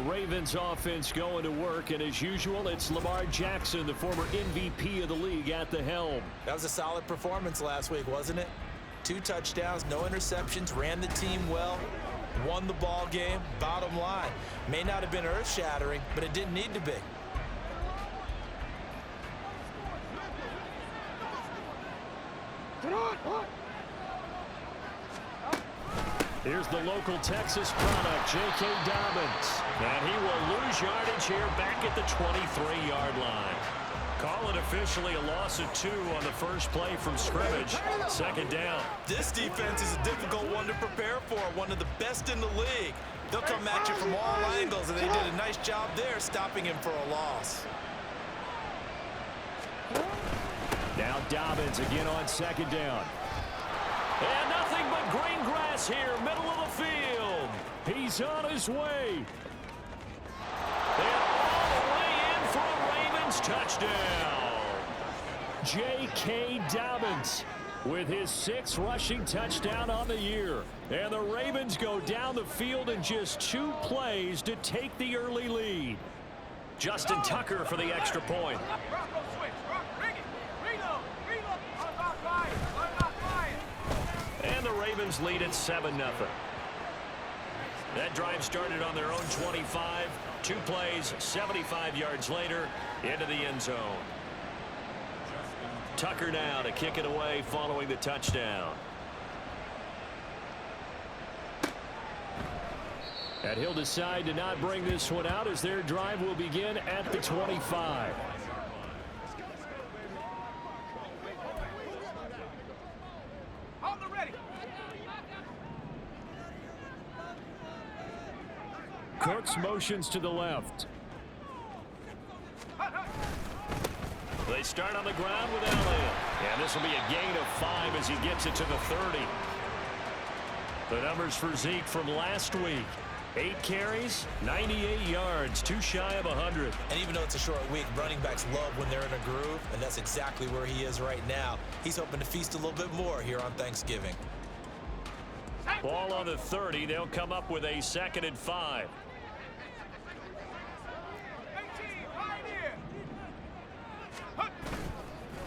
Ravens offense going to work, and as usual, it's Lamar Jackson, the former MVP of the league, at the helm. That was a solid performance last week, wasn't it? 2 touchdowns, no interceptions, ran the team well, won the ball game. Bottom line, may not have been earth-shattering, but it didn't need to be. Here's the local Texas product, J.K. Dobbins. And he will lose yardage here back at the 23-yard line. Call it officially a loss of 2 on the first play from scrimmage. Second down. This defense is a difficult one to prepare for, one of the best in the league. They'll come at you from all angles, and they did a nice job there stopping him for a loss. Now Dobbins again on second down. And nothing but green grass here, middle of the field. He's on his way. And all the way in for a Ravens touchdown. J.K. Dobbins with his 6th rushing touchdown on the year. And the Ravens go down the field in just 2 plays to take the early lead. Justin Tucker for the extra point. And the Ravens lead at 7-0. That drive started on their own 25. 2 plays, 75 yards later, into the end zone. Tucker now to kick it away following the touchdown. And he'll decide to not bring this one out as their drive will begin at the 25. Cooks motions to the left. They start on the ground with Elliott. And this will be a gain of 5 as he gets it to the 30. The numbers for Zeke from last week. 8 carries, 98 yards, 2 shy of 100. And even though it's a short week, running backs love when they're in a groove, and that's exactly where he is right now. He's hoping to feast a little bit more here on Thanksgiving. Ball on the 30. They'll come up with a 2nd and 5.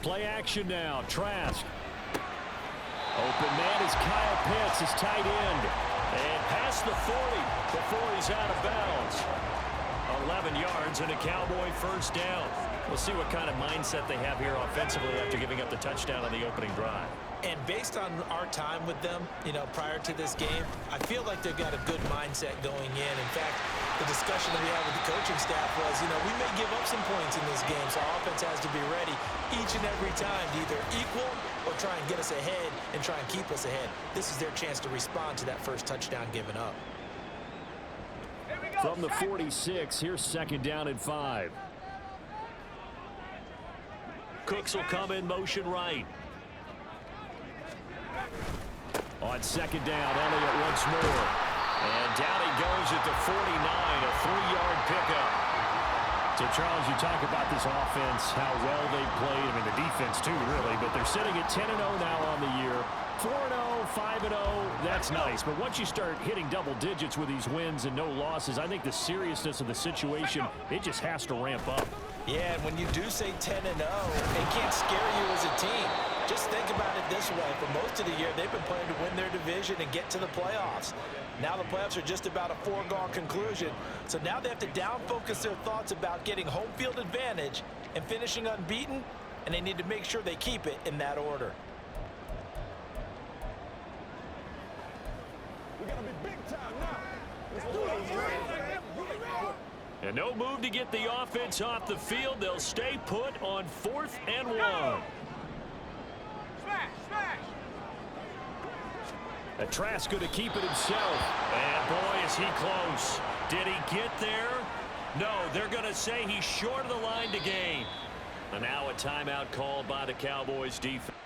Play action now. Trask. Open man is Kyle Pitts, his tight end. And past the 40 before he's out of bounds. 11 yards and a Cowboy first down. We'll see what kind of mindset they have here offensively after giving up the touchdown on the opening drive. And based on our time with them, prior to this game, I feel like they've got a good mindset going in. In fact, the discussion that we had with the coaching staff was, we may give up some points in this game, so our offense has to be ready each and every time to either equal or try and get us ahead and try and keep us ahead. This is their chance to respond to that first touchdown given up. From the 46, here's 2nd down and 5. Cooks will come in motion right. On 2nd down, Elliott once more. And down he goes at the 49, a 3-yard pickup. So, Charles, you talk about this offense, how well they played. I mean, the defense, too, really. But they're sitting at 10-0 now on the year. 4-0, 5-0, that's nice. But once you start hitting double digits with these wins and no losses, I think the seriousness of the situation, it just has to ramp up. Yeah, and when you do say 10-0, it can't scare you as a team. Just think about it this way. For most of the year, they've been playing to win their division and get to the playoffs. Now the playoffs are just about a foregone conclusion. So now they have to down-focus their thoughts about getting home field advantage and finishing unbeaten, and they need to make sure they keep it in that order. We're going to be big time now. Let's do it. And no move to get the offense off the field. They'll stay put on 4th and 1. A Trask going to keep it himself. And boy, is he close. Did he get there? No, they're going to say he's short of the line to gain. And now a timeout called by the Cowboys defense.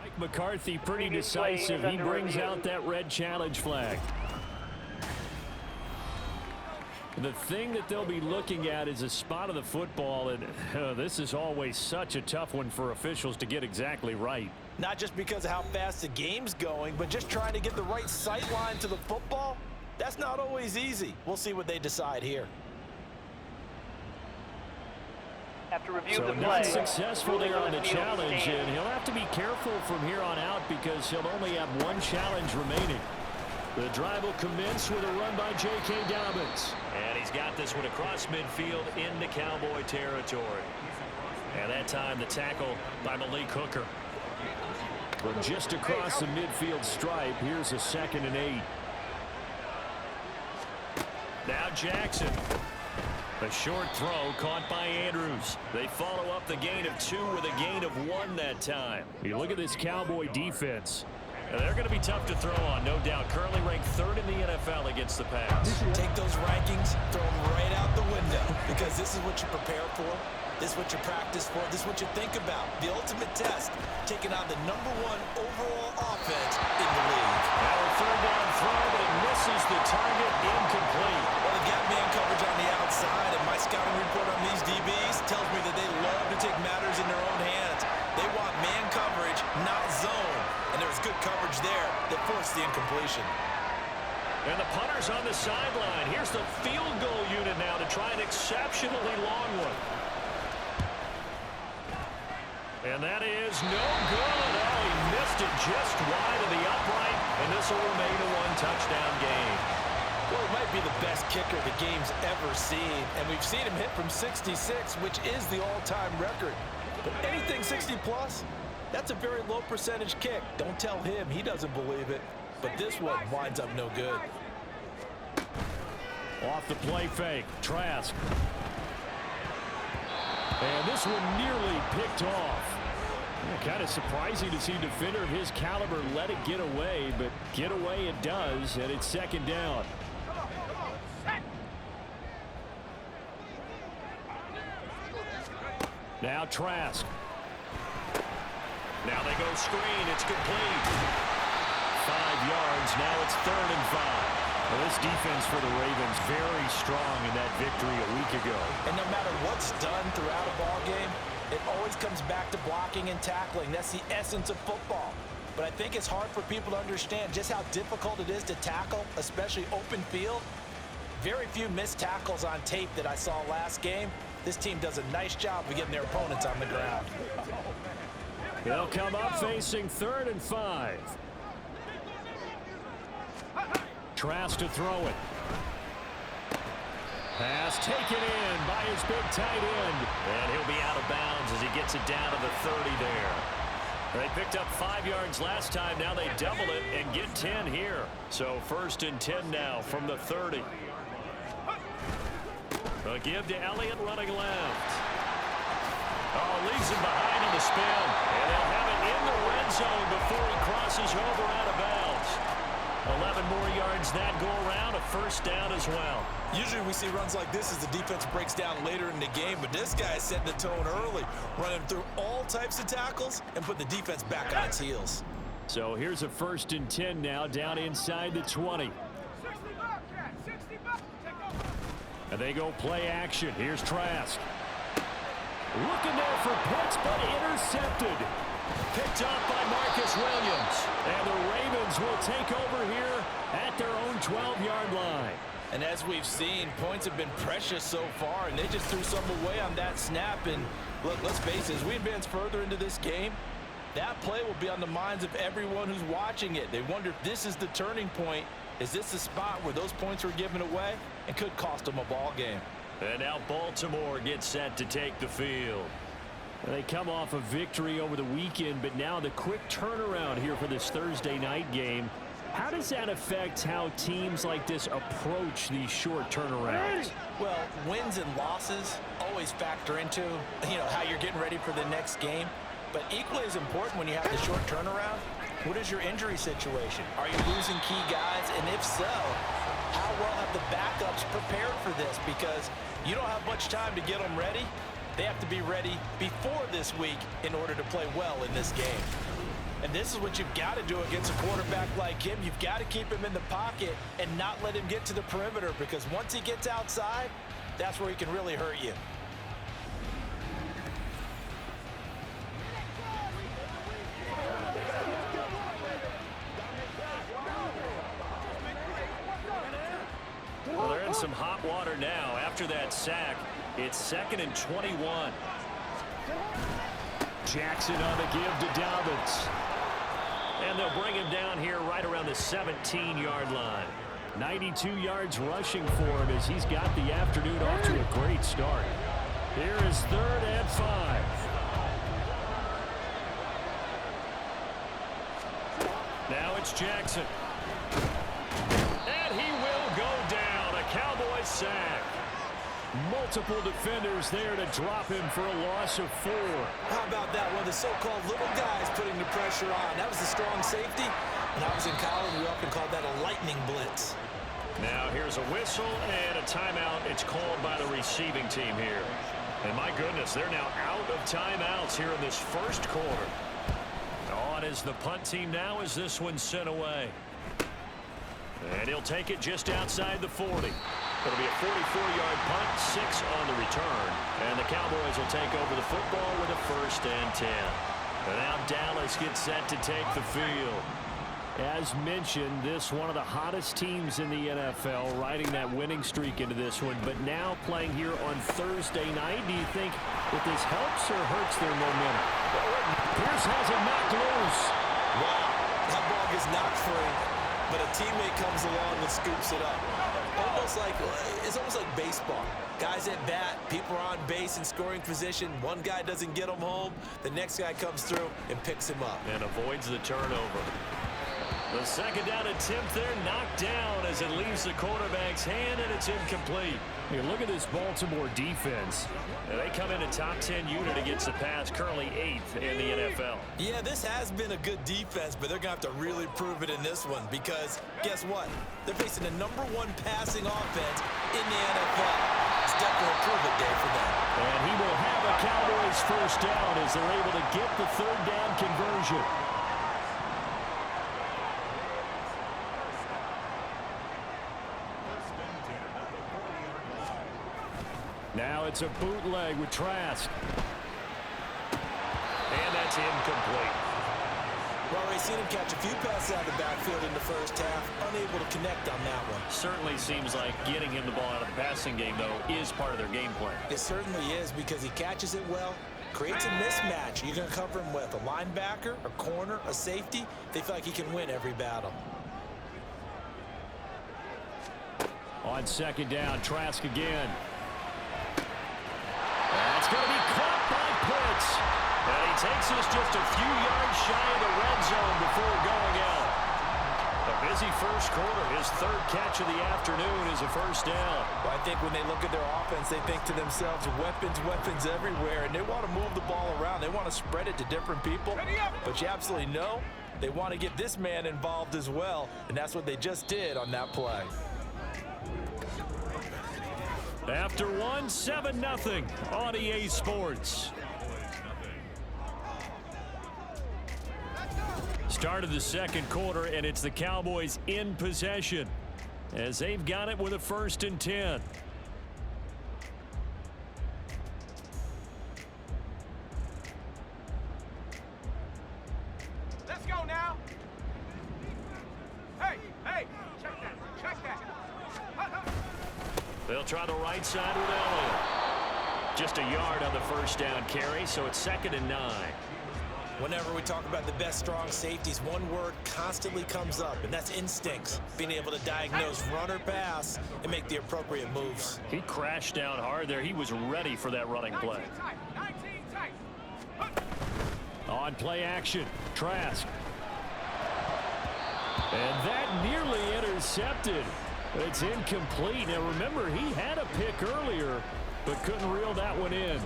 Mike McCarthy pretty decisive. He brings out that red challenge flag. The thing that they'll be looking at is a spot of the football, and this is always such a tough one for officials to get exactly right. Not just because of how fast the game's going, but just trying to get the right sight line to the football. That's not always easy. We'll see what they decide here. After review So the play, not successful there on the field challenge, stand. and he'll have to be careful from here on out because he'll only have one challenge remaining. The drive will commence with a run by J.K. Dobbins. And he's got this one across midfield into Cowboy territory. And that time the tackle by Malik Hooker. From just across the midfield stripe, here's a 2nd and 8. Now Jackson. A short throw caught by Andrews. They follow up the gain of 2 with a gain of 1 that time. You look at this Cowboy defense. And they're going to be tough to throw on, no doubt. Currently ranked 3rd in the NFL against the pass. Take those rankings, throw them right out the window, because this is what you prepare for. This is what you practice for. This is what you think about. The ultimate test, taking on the #1 overall offense in the league. Now a 3rd down throw, but it misses the target, incomplete. Well, they've got man coverage on the outside, and my scouting report on these DBs tells me that they love to take matters in their own hands. They want man coverage, not zone. And there was good coverage there that forced the incompletion. And the punter's on the sideline. Here's the field goal unit now to try an exceptionally long one. And that is no good. Oh, he missed it just wide of the upright, and this will remain a 1-touchdown game. Well, he might be the best kicker the game's ever seen, and we've seen him hit from 66, which is the all-time record. But anything 60-plus, that's a very low percentage kick. Don't tell him he doesn't believe it, but this one winds up no good. Off the play fake, Trask. And this one nearly picked off. Kind of surprising to see a defender of his caliber let it get away, but get away it does, and it's 2nd down. Now Trask. Now they go screen. It's complete. 5 yards. Now it's 3rd and 5. Well, this defense for the Ravens very strong in that victory a week ago. And no matter what's done throughout a ball game, it always comes back to blocking and tackling. That's the essence of football. But I think it's hard for people to understand just how difficult it is to tackle, especially open field. Very few missed tackles on tape that I saw last game. This team does a nice job of getting their opponents on the ground. They'll come up facing 3rd and 5. Trask to throw it. Pass taken in by his big tight end. And he'll be out of bounds as he gets it down to the 30 there. They picked up 5 yards last time. Now they double it and get 10 here. So 1st and 10 now from the 30. A give to Elliott running left. Oh, leaves him behind on the spin. And they'll have it in the red zone before he crosses over out of bounds. 11 more yards that go around, a 1st down as well. Usually we see runs like this as the defense breaks down later in the game, but this guy is setting the tone early, running through all types of tackles and put the defense back on its heels. So here's a 1st and 10 now down inside the 20. And they go play action. Here's Trask. Looking there for Pitts, but intercepted. Picked up by Marcus Williams. And the Ravens will take over here at their own 12-yard line. And as we've seen, points have been precious so far, and they just threw some away on that snap. And look, let's face it, as we advance further into this game, that play will be on the minds of everyone who's watching it. They wonder if this is the turning point. Is this the spot where those points were given away and could cost them a ball game? And now Baltimore gets set to take the field. They come off a victory over the weekend, but now the quick turnaround here for this Thursday night game. How does that affect how teams like this approach these short turnarounds? Well, wins and losses always factor into, how you're getting ready for the next game. But equally as important when you have the short turnaround, what is your injury situation? Are you losing key guys? And if so, how well have the backups prepared for this? Because you don't have much time to get them ready. They have to be ready before this week in order to play well in this game. And this is what you've got to do against a quarterback like him. You've got to keep him in the pocket and not let him get to the perimeter, because once he gets outside, that's where he can really hurt you. Well, they're in some hot water now. After that sack, it's 2nd and 21. Jackson on the give to Dobbins. And they'll bring him down here right around the 17-yard line. 92 yards rushing for him as he's got the afternoon off to a great start. Here is 3rd and 5. Now it's Jackson. And he will go down. A Cowboys sack. Multiple defenders there to drop him for a loss of 4. How about that? One of the so-called little guys putting the pressure on. That was a strong safety. When I was in college, we often called that a lightning blitz. Now here's a whistle and a timeout. It's called by the receiving team here. And my goodness, they're now out of timeouts here in this first quarter. On is the punt team now as this one's sent away. And he'll take it just outside the 40. It'll be a 44-yard punt, 6 on the return. And the Cowboys will take over the football with a 1st and 10. And now Dallas gets set to take the field. As mentioned, this one of the hottest teams in the NFL, riding that winning streak into this one, but now playing here on Thursday night. Do you think that this helps or hurts their momentum? Pierce has it knocked loose. Wow, that ball gets knocked free, but a teammate comes along and scoops it up. It's almost like baseball. Guys at bat, people are on base in scoring position. One guy doesn't get him home. The next guy comes through and picks him up. And avoids the turnover. The 2nd down attempt there knocked down as it leaves the quarterback's hand, and it's incomplete. Here, look at this Baltimore defense. And they come in a top 10 unit against the pass, currently 8th in the NFL. Yeah, this has been a good defense, but they're going to have to really prove it in this one because guess what? They're facing the #1 passing offense in the NFL. It's definitely a prove-it day for them. And he will have a Cowboys 1st down as they're able to get the 3rd down conversion. Now it's a bootleg with Trask. And that's incomplete. Well, we've seen him catch a few passes out of the backfield in the first half, unable to connect on that one. Certainly seems like getting him the ball out of the passing game, though, is part of their game plan. It certainly is because he catches it well, creates a mismatch. You're going to cover him with a linebacker, a corner, a safety. They feel like he can win every battle. On 2nd down, Trask again. That's going to be caught by Pitts. And he takes us just a few yards shy of the red zone before going out. A busy first quarter. His 3rd catch of the afternoon is a 1st down. Well, I think when they look at their offense, they think to themselves, weapons, weapons everywhere. And they want to move the ball around. They want to spread it to different people. But you absolutely know they want to get this man involved as well. And that's what they just did on that play. After one, 7-0 on EA Sports. Start of the 2nd quarter, and it's the Cowboys in possession as they've got it with a 1st and 10. Let's go now. Hey, check that. They'll try the right side with Elliott. Just a yard on the 1st down carry, so it's 2nd and 9. Whenever we talk about the best strong safeties, one word constantly comes up, and that's instincts. Being able to diagnose run or pass and make the appropriate moves. He crashed down hard there. He was ready for that running play. 19 tight. On play action, Trask. And that nearly intercepted. It's incomplete. Now remember, he had a pick earlier, but couldn't reel that one in.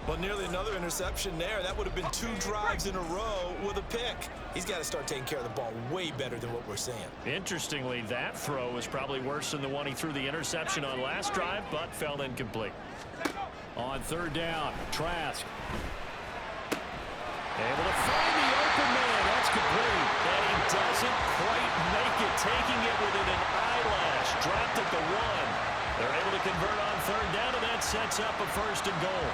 Well, nearly another interception there. That would have been 2 drives in a row with a pick. He's got to start taking care of the ball way better than what we're seeing. Interestingly, that throw was probably worse than the one he threw the interception on last drive, but fell incomplete. On 3rd down, Trask. Able to find the open man. That's complete. And he doesn't quite make it, taking it within an eyelash. Dropped at the 1. They're able to convert on 3rd down, and that sets up a 1st and goal.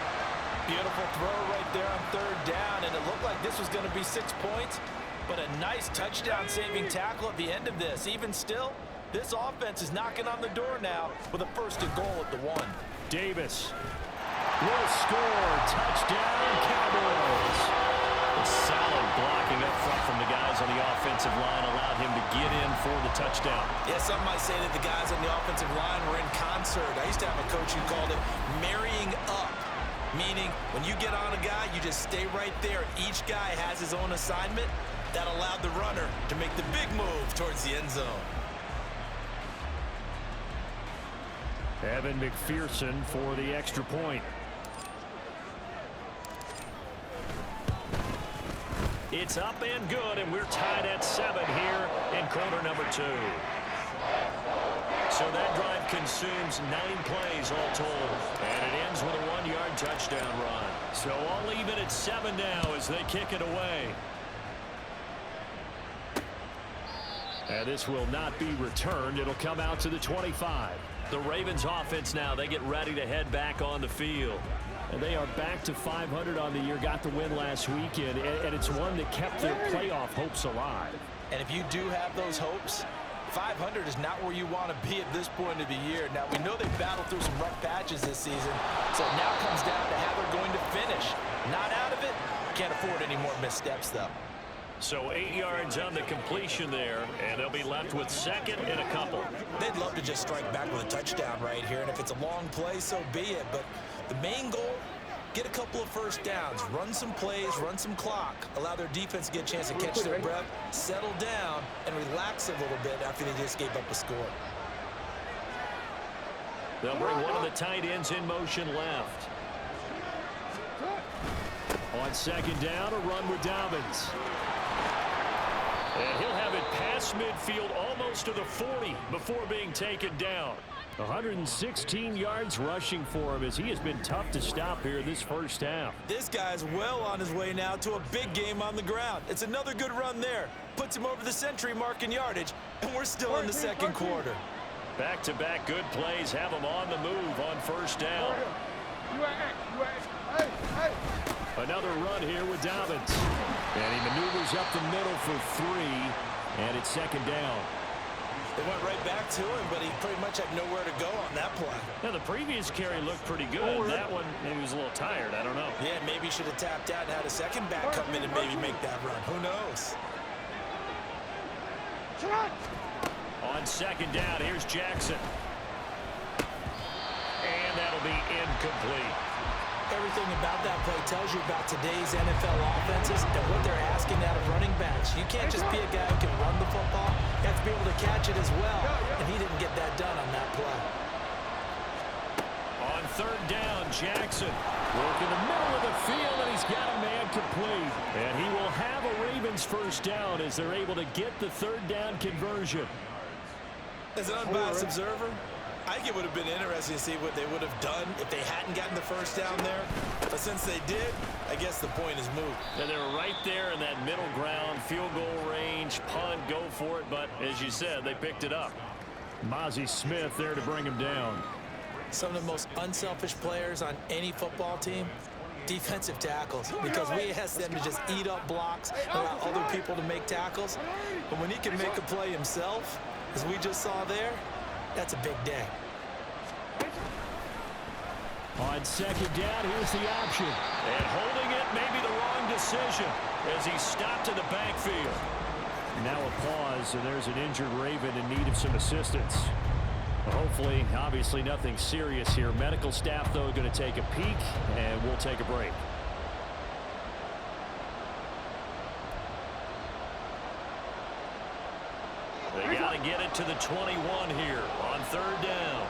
Beautiful throw right there on 3rd down, and it looked like this was going to be 6 points, but a nice touchdown-saving tackle at the end of this. Even still, This offense is knocking on the door now with a 1st and goal at the 1. Davis will score. Touchdown, Cowboys. A solid blocking up front from the guys on the offensive line allowed him to get in for the touchdown. Yeah, some might say that the guys on the offensive line were in concert. I used to have a coach who called it marrying up, meaning when you get on a guy, you just stay right there. Each guy has his own assignment. That allowed the runner to make the big move towards the end zone. Evan McPherson for the extra point. It's up and good, and we're tied at 7 here in quarter number 2. So that drive consumes 9 plays all told, and it ends with a 1-yard touchdown run. So all even at 7 now as they kick it away. And this will not be returned. It'll come out to the 25. The Ravens offense now, they get ready to head back on the field. And they are back to 500 on the year, got the win last weekend, and it's one that kept their playoff hopes alive. And if you do have those hopes, 500 is not where you want to be at this point of the year. Now, we know they've battled through some rough patches this season, so it now comes down to how they're going to finish. Not out of it, can't afford any more missteps, though. So 8 yards on the completion there, and they'll be left with 2nd and a couple. They'd love to just strike back with a touchdown right here, and if it's a long play, so be it. But the main goal, get a couple of 1st downs, run some plays, run some clock, allow their defense to get a chance to catch their breath, settle down, and relax a little bit after they just gave up a score. They'll bring one of the tight ends in motion left. On 2nd down, a run with Dobbins. And he'll have it past midfield almost to the 40 before being taken down. 116 yards rushing for him as he has been tough to stop here this first half. This guy's well on his way now to a big game on the ground. It's another good run there. Puts him over the century mark in yardage, and we're still in the 2nd quarter. Back-to-back good plays have him on the move on 1st down. Another run here with Dobbins. And he maneuvers up the middle for 3, and it's 2nd down. They went right back to him, but he pretty much had nowhere to go on that play. Now, the previous carry looked pretty good. That one, maybe he was a little tired. I don't know. Yeah, maybe he should have tapped out and had a 2nd back come in and maybe make that run. Who knows? On 2nd down, here's Jackson. And that'll be incomplete. Everything about that play tells you about today's NFL offenses and what they're asking out of running backs. You can't just be a guy who can run the football. You have to be able to catch it as well, and he didn't get that done on that play. On 3rd down, Jackson working the middle of the field, and he's got a man complete. And he will have a Ravens 1st down as they're able to get the 3rd down conversion. As an unbiased observer, I think it would have been interesting to see what they would have done if they hadn't gotten the 1st down there. But since they did, I guess the point is moot. And they're right there in that middle ground, field goal range, punt, go for it. But as you said, they picked it up. Mozzie Smith there to bring him down. Some of the most unselfish players on any football team, defensive tackles, because we ask them to just eat up blocks and allow other people to make tackles. But when he can make a play himself, as we just saw there, that's a big day. On 2nd down, here's the option. And holding it may be the wrong decision as he stopped in the backfield. Now a pause, and there's an injured Raven in need of some assistance. Hopefully, obviously nothing serious here. Medical staff, though, going to take a peek, and we'll take a break. They got to get it to the 21 here on 3rd down.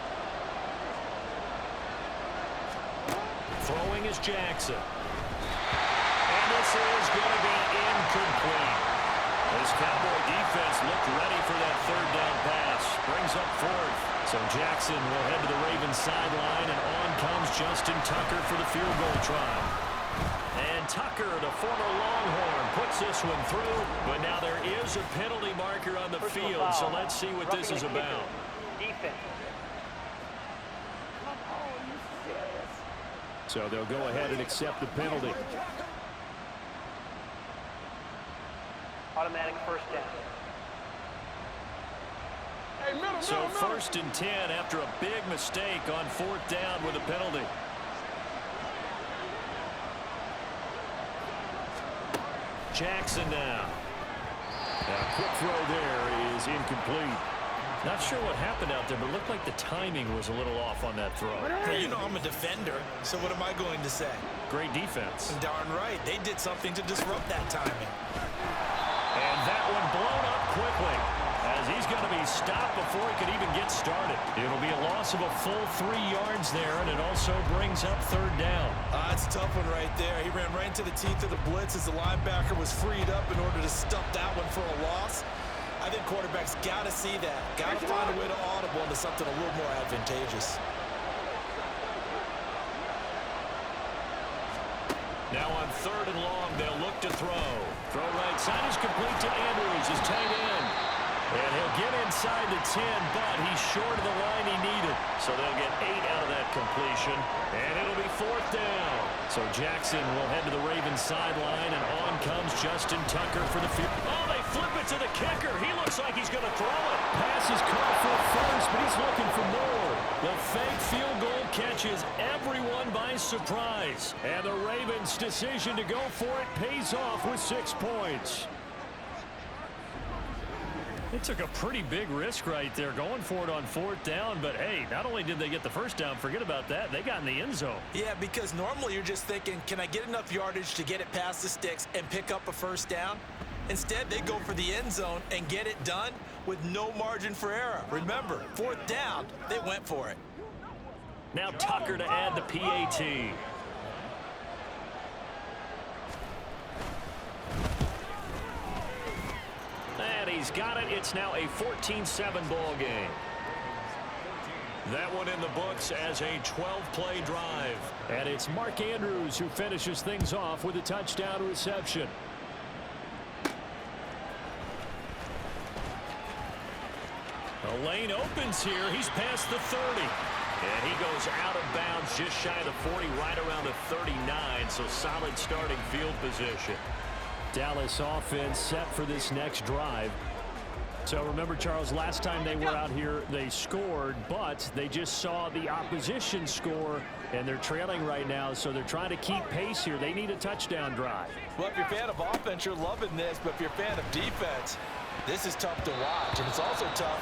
Throwing is Jackson. And this is going to be incomplete. This Cowboy defense looked ready for that 3rd down pass. Brings up 4th. So Jackson will head to the Ravens sideline, and on comes Justin Tucker for the field goal try. And Tucker, the former Longhorn, puts this one through, but now there is a penalty marker on the field, so let's see what this is about. Defense. So they'll go ahead and accept the penalty. Automatic 1st down. So 1st and 10 after a big mistake on 4th down with a penalty. Jackson now. A quick throw there is incomplete. Not sure what happened out there, but it looked like the timing was a little off on that throw. Hey, you know I'm a defender, so what am I going to say? Great defense. Darn right. They did something to disrupt that timing. And that one blown up quickly, as he's going to be stopped before he could even get started. It'll be a loss of a full 3 yards there, and it also brings up 3rd down. That's a tough one right there. He ran right into the teeth of the blitz as the linebacker was freed up in order to stuff that one for a loss. I think quarterbacks got to see that. Got to find a way to audible into something a little more advantageous. Now on 3rd and long, they'll look to throw. Throw right side is complete to Andrews, his tight end. And he'll get inside the 10, but he's short of the line he needed. So they'll get 8 out of that completion, and it'll be 4th down. So Jackson will head to the Ravens sideline, and on comes Justin Tucker for the field. Oh, they flip it to the kicker. He looks like he's going to throw it. Pass is caught for first, but he's looking for more. The fake field goal catches everyone by surprise. And the Ravens' decision to go for it pays off with 6 points. They took a pretty big risk right there going for it on 4th down, but hey, not only did they get the 1st down, forget about that, they got in the end zone. Yeah, because normally you're just thinking, can I get enough yardage to get it past the sticks and pick up a 1st down? Instead, they go for the end zone and get it done with no margin for error. Remember, 4th down, they went for it. Now Tucker to add the PAT. And he's got it. It's now a 14-7 ball game. That one in the books as a 12-play drive. And it's Mark Andrews who finishes things off with a touchdown reception. The lane opens here. He's past the 30. And he goes out of bounds just shy of the 40, right around the 39. So solid starting field position. Dallas offense set for this next drive. So remember, Charles, last time they were out here, they scored, but they just saw the opposition score, and they're trailing right now, so they're trying to keep pace here. They need a touchdown drive. Well, if you're a fan of offense, you're loving this, but if you're a fan of defense, this is tough to watch, and it's also tough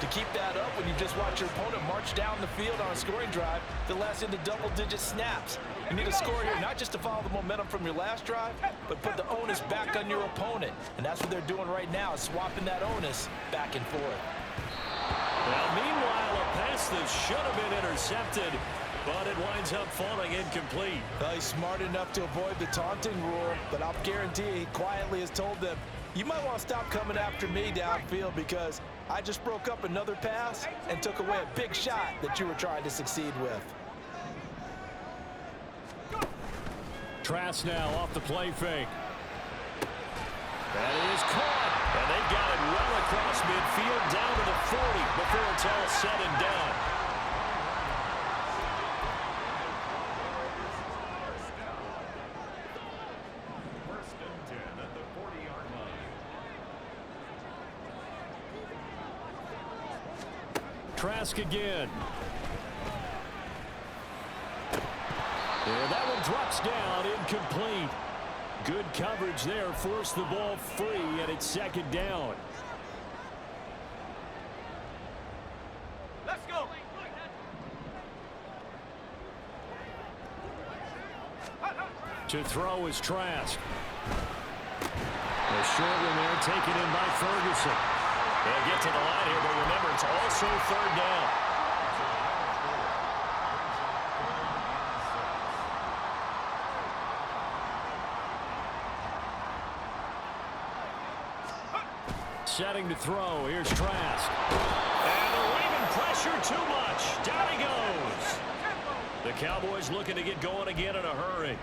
to keep that up when you just watch your opponent march down the field on a scoring drive that lasts into double-digit snaps. You need a score here, not just to follow the momentum from your last drive, but put the onus back on your opponent. And that's what they're doing right now, is swapping that onus back and forth. Well, meanwhile, a pass that should have been intercepted, but it winds up falling incomplete. Well, he's smart enough to avoid the taunting rule, but I'll guarantee he quietly has told them, you might want to stop coming after me downfield because I just broke up another pass and took away a big shot that you were trying to succeed with. Trask now off the play fake. That is caught, and they've got it well across midfield down to the 40 before it's all said and done. First and 10 at the 40-yard line. Trask again. And that one drops down, incomplete. Good coverage there, forced the ball free, and it's 2nd down. Let's go. To throw is Trask. The short one there taken in by Ferguson. They'll get to the line here, but remember, it's also 3rd down. Setting to throw. Here's Trask. And the Raven pressure too much. Down he goes. The Cowboys looking to get going again in a hurry.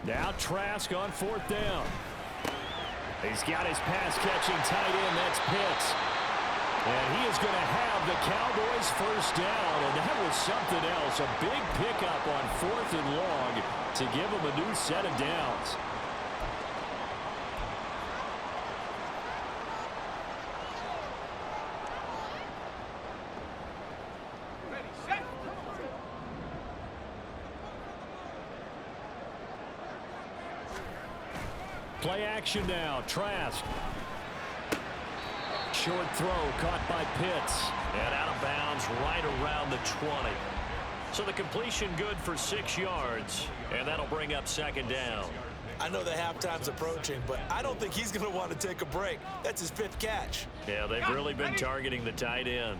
Now Trask on 4th down. He's got his pass-catching tight end. That's Pitts. And he is going to have the Cowboys first down, and that was something else. A big pickup on 4th and long to give them a new set of downs. Play action now. Trask. Short throw caught by Pitts. And out of bounds right around the 20. So the completion good for 6 yards. And that'll bring up 2nd down. I know the halftime's approaching, but I don't think he's going to want to take a break. That's his 5th catch. Yeah, they've really been targeting the tight end.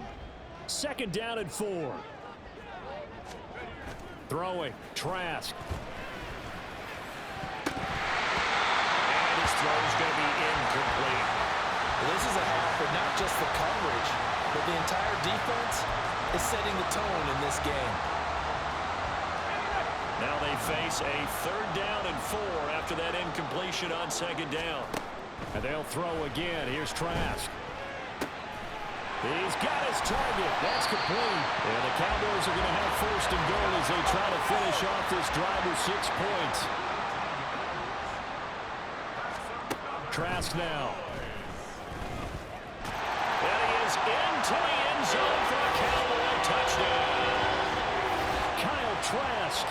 2nd down and 4. Throwing. Trask. And his throw's going to be incomplete. Well, this is a half for not just the coverage, but the entire defense is setting the tone in this game. Now they face a 3rd down and 4 after that incompletion on 2nd down. And they'll throw again. Here's Trask. He's got his target. That's complete. And the Cowboys are going to have 1st and goal as they try to finish off this drive with 6 points. Trask now. And he is into the end zone for a Cowboy touchdown. Kyle Trask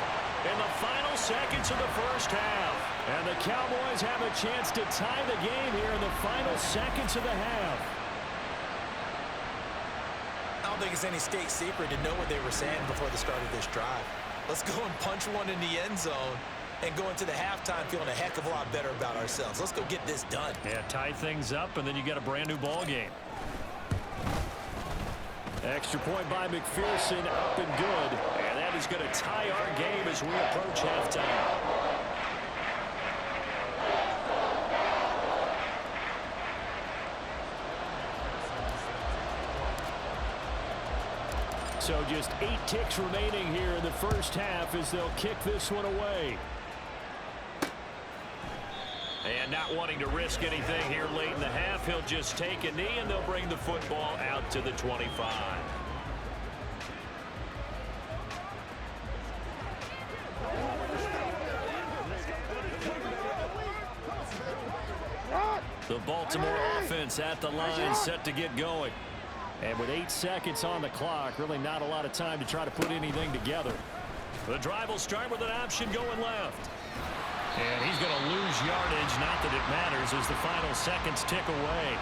in the final seconds of the first half. And the Cowboys have a chance to tie the game here in the final seconds of the half. I don't think it's any state secret to know what they were saying before the start of this drive. Let's go and punch one in the end zone and go into the halftime feeling a heck of a lot better about ourselves. Let's go get this done. Yeah, tie things up, and then you get a brand new ball game. Extra point by McPherson, up and good. And that is going to tie our game as we approach halftime. So just 8 ticks remaining here in the first half as they'll kick this one away. And not wanting to risk anything here late in the half, he'll just take a knee and they'll bring the football out to the 25. The Baltimore offense at the line set to get going. And with 8 seconds on the clock, really not a lot of time to try to put anything together. The drive will start with an option going left. And he's going to lose yardage, not that it matters, as the final seconds tick away.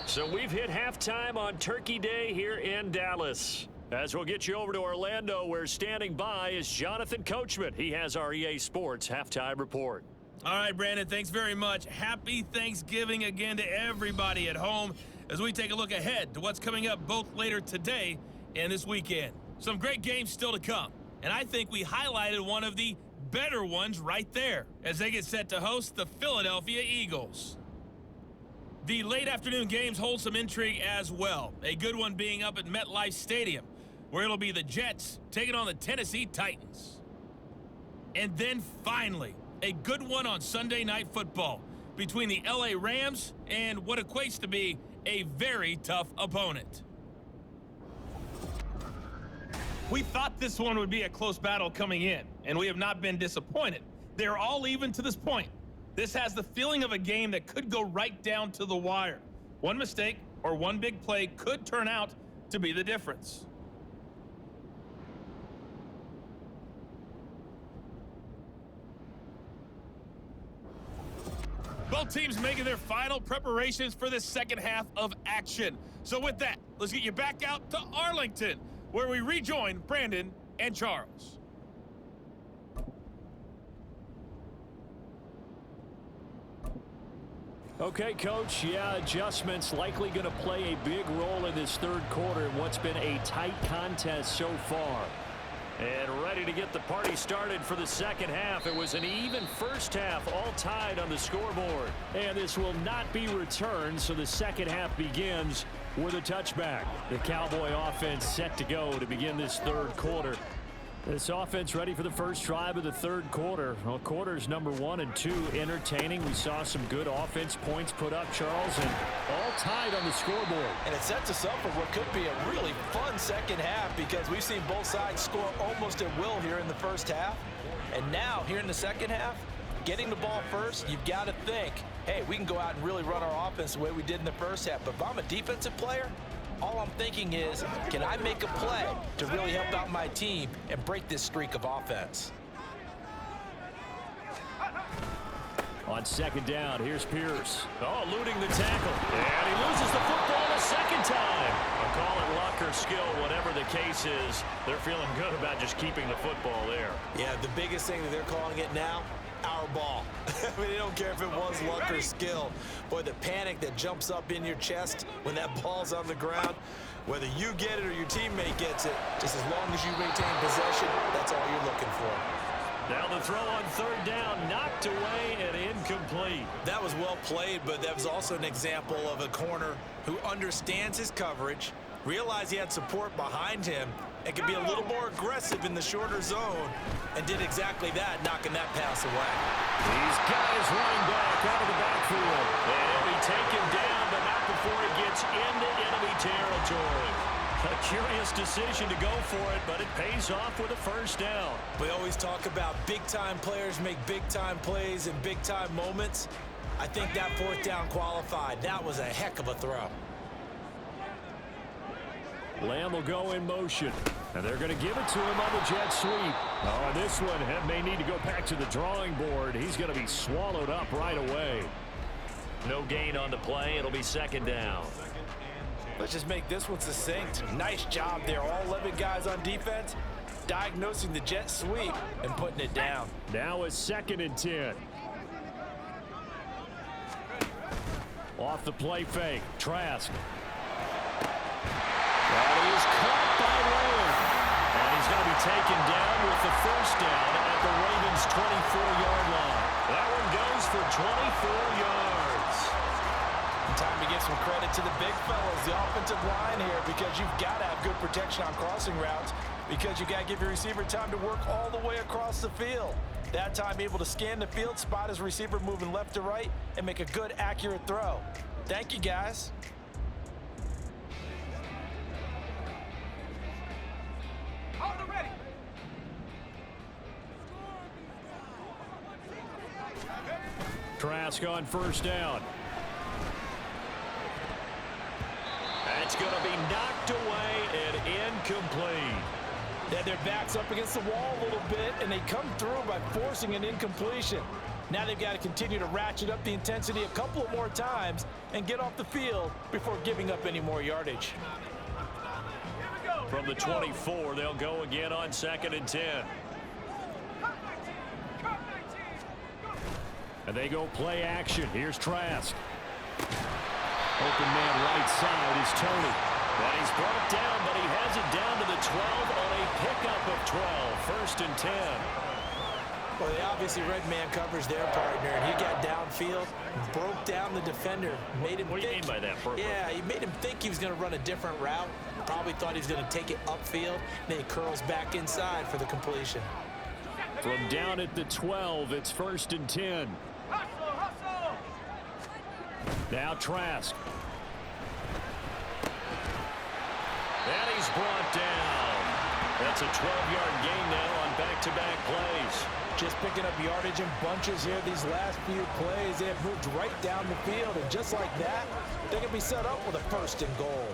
So we've hit halftime on Turkey Day here in Dallas. As we'll get you over to Orlando, where standing by is Jonathan Coachman. He has our EA Sports halftime report. All right, Brandon, thanks very much. Happy Thanksgiving again to everybody at home as we take a look ahead to what's coming up both later today and this weekend. Some great games still to come, and I think we highlighted one of the better ones right there as they get set to host the Philadelphia Eagles. The late afternoon games hold some intrigue as well, a good one being up at MetLife Stadium, where it'll be the Jets taking on the Tennessee Titans. And then finally, a good one on Sunday Night Football between the LA Rams and what equates to be a very tough opponent. We thought this one would be a close battle coming in, and we have not been disappointed. They're all even to this point. This has the feeling of a game that could go right down to the wire. One mistake or one big play could turn out to be the difference. Both teams making their final preparations for this second half of action. So with that, let's get you back out to Arlington, where we rejoin Brandon and Charles. Okay, Coach. Yeah, adjustments likely going to play a big role in this third quarter in what's been a tight contest so far. And ready to get the party started for the second half. It was an even first half, all tied on the scoreboard. And this will not be returned, so the second half begins with a touchback. The Cowboy offense set to go to begin this third quarter. This offense ready for the first drive of the third quarter. Well, quarters number 1 and 2 entertaining. We saw some good offense points put up, Charles, and all tied on the scoreboard. And it sets us up for what could be a really fun second half because we've seen both sides score almost at will here in the first half. And now, here in the second half, getting the ball first, you've got to think, hey, we can go out and really run our offense the way we did in the first half. But if I'm a defensive player, all I'm thinking is, can I make a play to really help out my team and break this streak of offense? On second down, here's Pierce. Oh, eluding the tackle. And he loses the football a second time. I'll call it luck or skill, whatever the case is. They're feeling good about just keeping the football there. Yeah, the biggest thing that they're calling it now, our ball. I mean, they don't care if it was luck or skill. Boy, the panic that jumps up in your chest when that ball's on the ground, whether you get it or your teammate gets it, just as long as you maintain possession, that's all you're looking for. Now the throw on third down, knocked away and incomplete. That was well played, but that was also an example of a corner who understands his coverage, realized he had support behind him, and could be a little more aggressive in the shorter zone, and did exactly that, knocking that pass away. These guys running back out of the backfield. And he'll be taken down, but not before he gets into enemy territory. A curious decision to go for it, but it pays off with a first down. We always talk about big-time players make big-time plays in big-time moments. I think that fourth down qualified. That was a heck of a throw. Lamb will go in motion, and they're going to give it to him on the jet sweep. Oh, this one may need to go back to the drawing board. He's going to be swallowed up right away. No gain on the play. It'll be second down. Let's just make this one succinct. Nice job there. All 11 guys on defense diagnosing the jet sweep and putting it down. Now it's 2nd and 10. Off the play fake. Trask. And he is caught by Lamb. And he's going to be taken down with the first down at the Ravens' 24-yard line. That one goes for 24 yards. Time to give some credit to the big fellas, the offensive line here, because you've got to have good protection on crossing routes because you got to give your receiver time to work all the way across the field. That time able to scan the field, spot his receiver moving left to right, and make a good, accurate throw. Thank you, guys. Trask on first down. That's going to be knocked away and incomplete. They had their backs up against the wall a little bit, and they come through by forcing an incompletion. Now they've got to continue to ratchet up the intensity a couple of more times and get off the field before giving up any more yardage. From the 24, they'll go again on 2nd and 10. And they go play action. Here's Trask. Open man right side is Tony. And he's brought down, but he has it down to the 12 on a pickup of 12. 1st and 10. Well, they obviously red man covers their partner, and he got downfield, broke down the defender, made him What do you mean by that, Purple? Yeah, he made him think he was going to run a different route. Probably thought he was going to take it upfield. Then he curls back inside for the completion. From down at the 12, it's 1st and 10. Now Trask. And he's brought down. That's a 12-yard gain now on back-to-back plays. Just picking up yardage in bunches here these last few plays. They have moved right down the field, and just like that, they can be set up with a 1st and goal.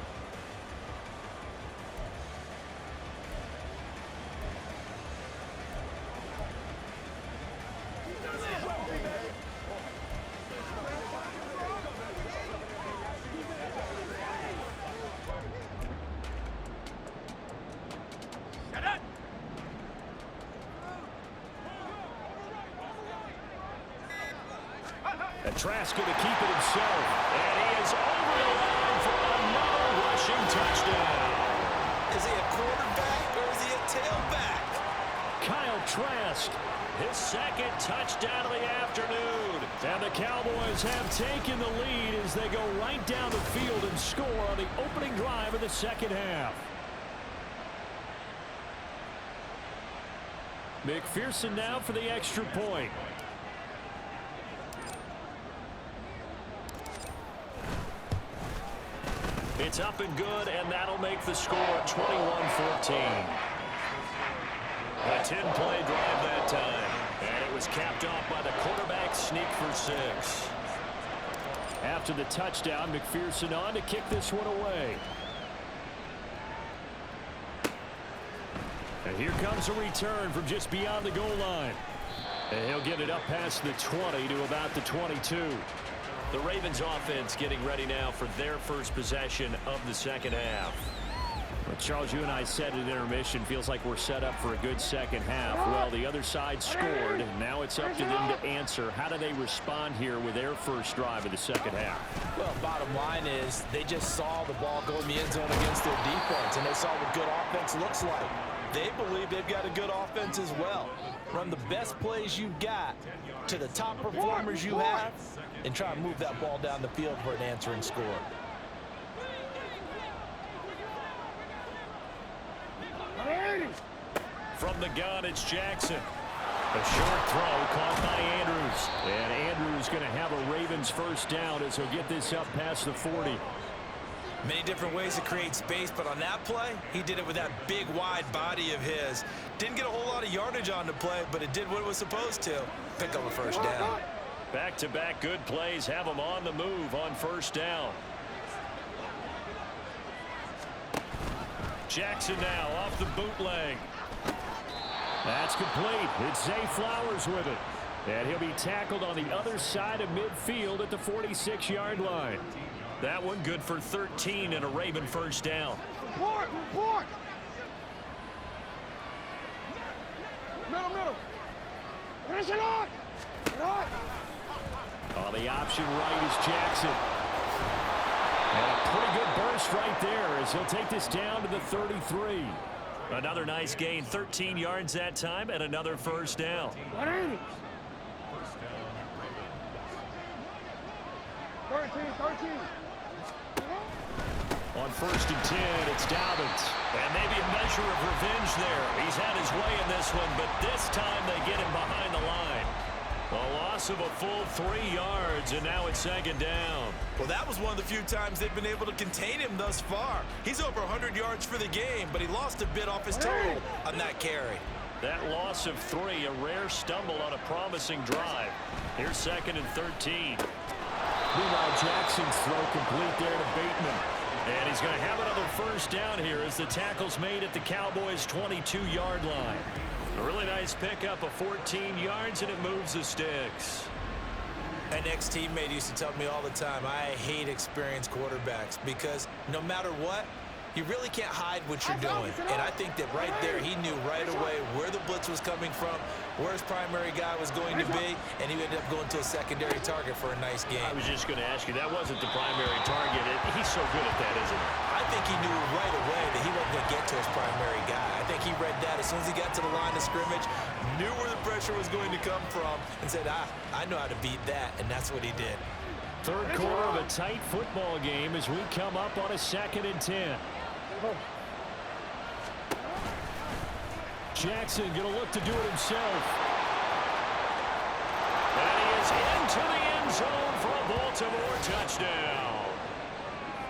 Trask going to keep it himself. And he is over the line for another rushing touchdown. Is he a quarterback or is he a tailback? Kyle Trask, his 2nd touchdown of the afternoon. And the Cowboys have taken the lead as they go right down the field and score on the opening drive of the second half. McPherson now for the extra point. It's up and good, and that'll make the score 21-14. A 10-play drive that time. And it was capped off by the quarterback sneak for 6. After the touchdown, McPherson on to kick this one away. And here comes a return from just beyond the goal line. And he'll get it up past the 20 to about the 22. The Ravens offense getting ready now for their first possession of the second half. Well, Charles, you and I said at intermission, feels like we're set up for a good second half. Well, the other side scored, and now it's up to them to answer. How do they respond here with their first drive of the second half? Well, bottom line is they just saw the ball go in the end zone against their defense, and they saw what good offense looks like. They believe they've got a good offense as well. Run the best plays you've got to the top performers you have, and try and move that ball down the field for an answering score. From the gun, it's Jackson. A short throw caught by Andrews. And Andrews going to have a Ravens first down as he'll get this up past the 40. Many different ways to create space, but on that play, he did it with that big, wide body of his. Didn't get a whole lot of yardage on the play, but it did what it was supposed to. Pick up a first down. Back-to-back good plays have him on the move on first down. Jackson now off the bootleg. That's complete. It's Zay Flowers with it. And he'll be tackled on the other side of midfield at the 46-yard line. That one good for 13 and a Raven first down. Report! Middle. Finish it on! On the option right is Jackson. And a pretty good burst right there as he'll take this down to the 33. Another nice gain, 13 yards that time, and another first down. 13. On 1st and 10, it's Dobbins. And maybe a measure of revenge there. He's had his way in this one, but this time they get him behind the line. A loss of a full 3 yards, and now it's second down. Well, that was one of the few times they've been able to contain him thus far. He's over 100 yards for the game, but he lost a bit off his total on that carry. That loss of 3, a rare stumble on a promising drive. Here's 2nd and 13. Meanwhile, Jackson's throw complete there to Bateman. And he's going to have another first down here as the tackle's made at the Cowboys' 22-yard line. A really nice pickup of 14 yards, and it moves the sticks. An ex-teammate used to tell me all the time, I hate experienced quarterbacks because no matter what, you really can't hide what you're doing. And I think that right there, he knew right away where the blitz was coming from, where his primary guy was going to be, and he ended up going to a secondary target for a nice game. I was just going to ask you, that wasn't the primary target. He's so good at that, isn't he? I think he knew right away that he wasn't going to get to his primary guy. I think he read that as soon as he got to the line of scrimmage, knew where the pressure was going to come from, and said, I know how to beat that, and that's what he did. Third quarter of a tight football game as we come up on a 2nd and 10. Jackson going to look to do it himself. And he is into the end zone for a Baltimore touchdown.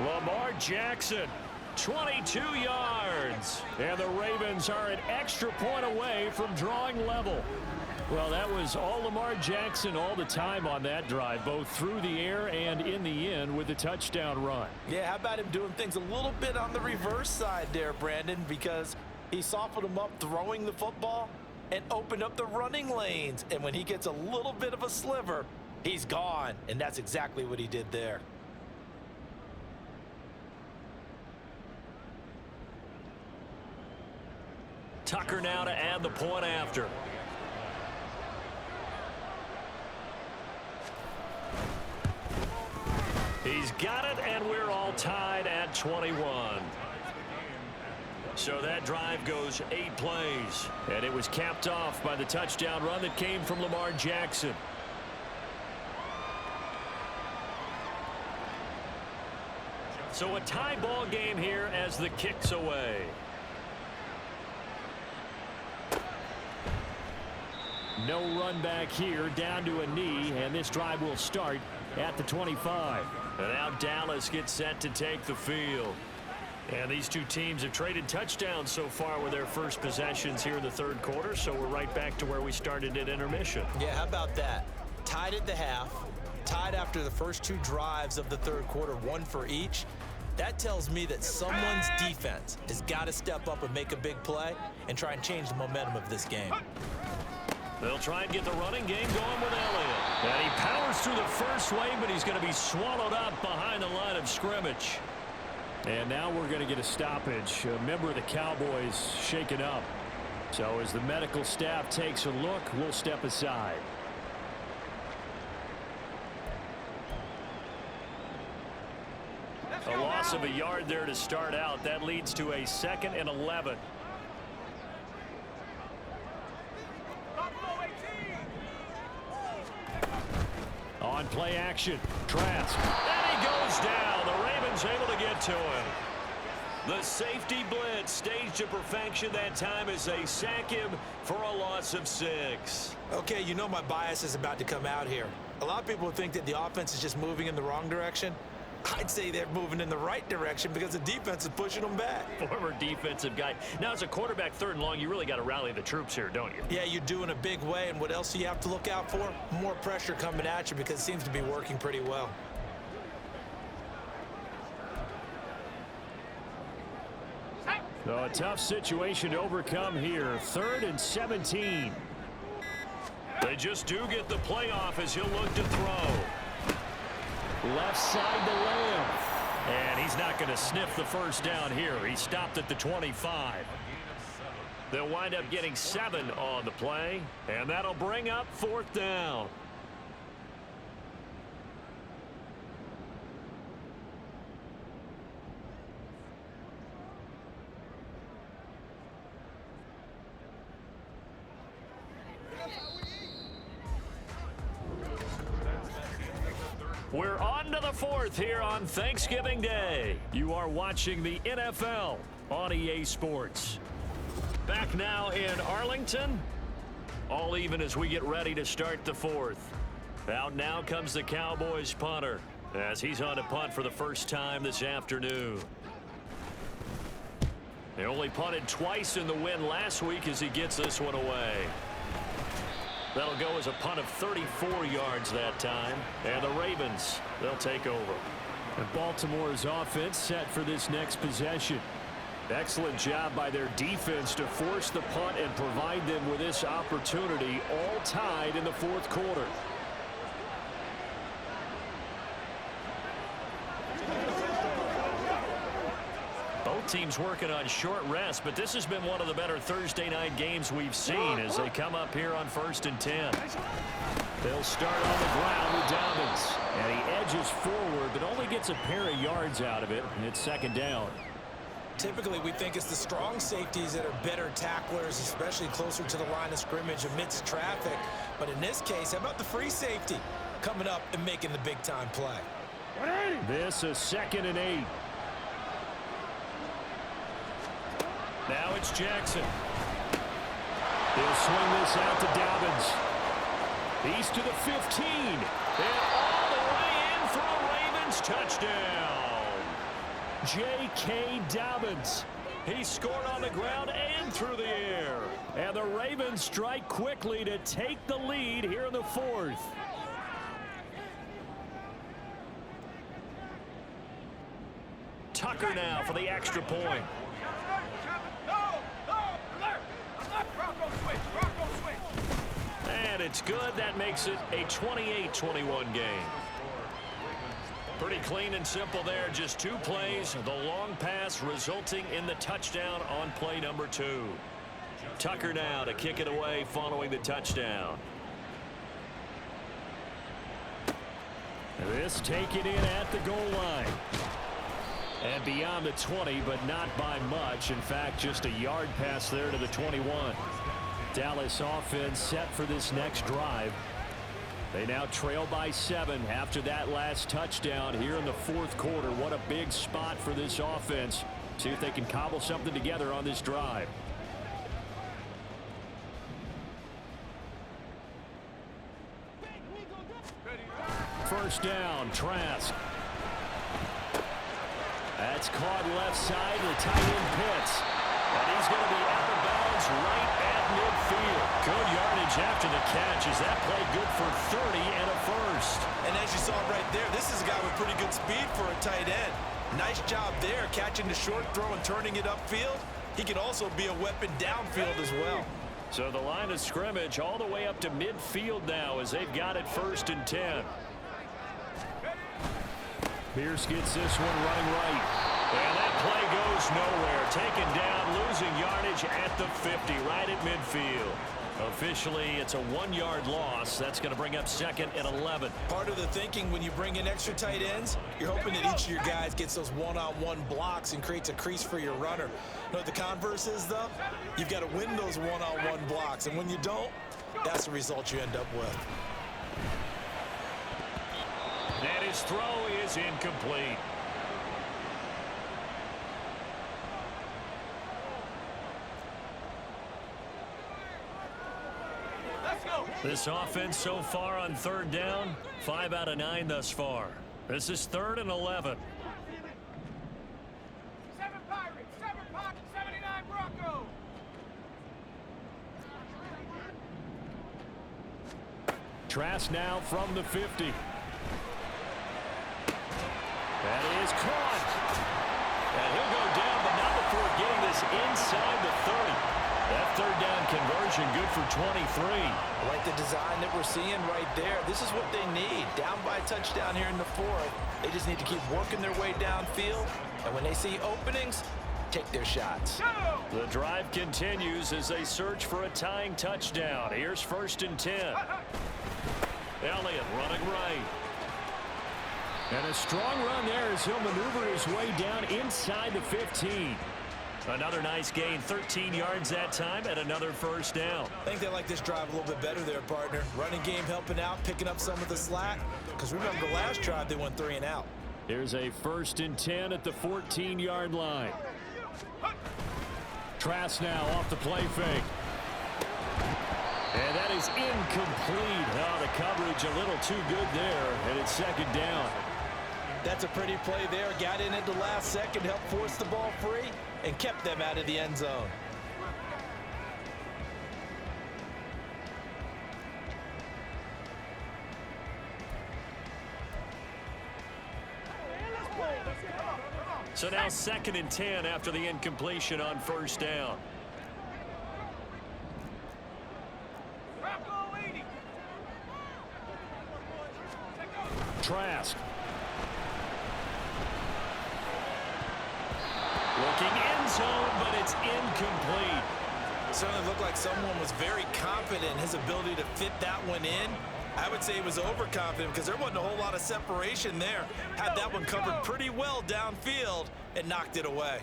Lamar Jackson, 22 yards. And the Ravens are an extra point away from drawing level. Well, that was all Lamar Jackson all the time on that drive, both through the air and in the end with the touchdown run. Yeah, how about him doing things a little bit on the reverse side there, Brandon, because he softened him up throwing the football and opened up the running lanes. And when he gets a little bit of a sliver, he's gone. And that's exactly what he did there. Tucker now to add the point after. He's got it, and we're all tied at 21. So that drive goes 8 plays. And it was capped off by the touchdown run that came from Lamar Jackson. So a tie ball game here as the kick's away. No run back here, down to a knee, and this drive will start at the 25. And now Dallas gets set to take the field. And these two teams have traded touchdowns so far with their first possessions here in the third quarter, so we're right back to where we started at intermission. Yeah, how about that? Tied at the half, tied after the first two drives of the third quarter, one for each. That tells me that someone's defense has got to step up and make a big play and try and change the momentum of this game. They'll try and get the running game going with Elliott. And he powers through the first wave, but he's going to be swallowed up behind the line of scrimmage. And now we're going to get a stoppage. A member of the Cowboys shaken up. So as the medical staff takes a look, we'll step aside. A loss of a yard there to start out. That leads to a 2nd and 11. On play action, Trask. And he goes down. The Ravens able to get to him. The safety blitz staged to perfection that time as they sack him for a loss of 6. Okay, you know my bias is about to come out here. A lot of people think that the offense is just moving in the wrong direction. I'd say they're moving in the right direction because the defense is pushing them back. Former defensive guy. Now, as a quarterback 3rd and long, you really got to rally the troops here, don't you? Yeah, you do in a big way, and what else do you have to look out for? More pressure coming at you because it seems to be working pretty well. So a tough situation to overcome here. 3rd and 17. They just do get the playoff as he'll look to throw. Left side to Lamb. And he's not going to sniff the first down here. He stopped at the 25. They'll wind up getting 7 on the play, and that'll bring up 4th down. We're on to the 4th here on Thanksgiving Day. You are watching the NFL on EA Sports. Back now in Arlington. All even as we get ready to start the 4th. Out now comes the Cowboys punter as he's on to punt for the first time this afternoon. They only punted twice in the win last week as he gets this one away. That'll go as a punt of 34 yards that time. And the Ravens, they'll take over. And Baltimore's offense set for this next possession. Excellent job by their defense to force the punt and provide them with this opportunity, all tied in the 4th quarter. Both teams working on short rest, but this has been one of the better Thursday night games we've seen as they come up here on 1st and 10. They'll start on the ground with Dobbins. And he edges forward, but only gets a pair of yards out of it, and it's 2nd down. Typically, we think it's the strong safeties that are better tacklers, especially closer to the line of scrimmage amidst traffic. But in this case, how about the free safety coming up and making the big-time play? This is 2nd and 8. Now it's Jackson. He'll swing this out to Dobbins. He's to the 15. And all the way in for a Ravens touchdown. J.K. Dobbins. He scored on the ground and through the air. And the Ravens strike quickly to take the lead here in the 4th. Tucker now for the extra point. And it's good. That makes it a 28-21 game. Pretty clean and simple there. Just 2 plays. The long pass resulting in the touchdown on play number 2. Tucker now to kick it away following the touchdown. This taken in at the goal line. And beyond the 20, but not by much. In fact, just a yard pass there to the 21. Dallas offense set for this next drive. They now trail by 7 after that last touchdown here in the 4th quarter. What a big spot for this offense. See if they can cobble something together on this drive. first down. Trask. That's caught left side. The tight end Pitts. And he's going to be out of bounds right at midfield. Good yardage after the catch. Is that play good for 30 and a first? And as you saw right there, this is a guy with pretty good speed for a tight end. Nice job there, catching the short throw and turning it upfield. He can also be a weapon downfield as well. So the line of scrimmage all the way up to midfield now as they've got it 1st and 10. Pierce gets this one running right. And that play goes nowhere. Taken down, losing yardage at the 50, right at midfield. Officially, it's a 1-yard loss. That's going to bring up 2nd and 11. Part of the thinking when you bring in extra tight ends, you're hoping that each of your guys gets those one-on-one blocks and creates a crease for your runner. You know what the converse is, though? You've got to win those one-on-one blocks, and when you don't, that's the result you end up with. And his throw is incomplete. This offense so far on 3rd down, 5 out of 9 thus far. This is 3rd and 11. 7 Pirates, 7 Pocket, 79 Broncos. Trask now from the 50. That is caught. And he'll go down, but not before getting this inside the 30. That 3rd down conversion good for 23. I like the design that we're seeing right there. This is what they need. Down by a touchdown here in the 4th. They just need to keep working their way downfield. And when they see openings, take their shots. The drive continues as they search for a tying touchdown. Here's 1st and 10. Elliott running right. And a strong run there as he'll maneuver his way down inside the 15. Another nice gain, 13 yards that time, and another 1st down. I think they like this drive a little bit better there, partner. Running game helping out, picking up some of the slack. Because remember, the last drive, they went 3 and out. Here's a 1st and 10 at the 14-yard line. Trask now off the play fake. And that is incomplete. Oh, the coverage a little too good there, and it's 2nd down. That's a pretty play there. Got in at the last second, helped force the ball free, and kept them out of the end zone. So now 2nd and 10 after the incompletion on 1st down. Trask. Looking end zone, but it's incomplete. Certainly looked like someone was very confident in his ability to fit that one in. I would say he was overconfident because there wasn't a whole lot of separation there. Had that one covered pretty well downfield and knocked it away.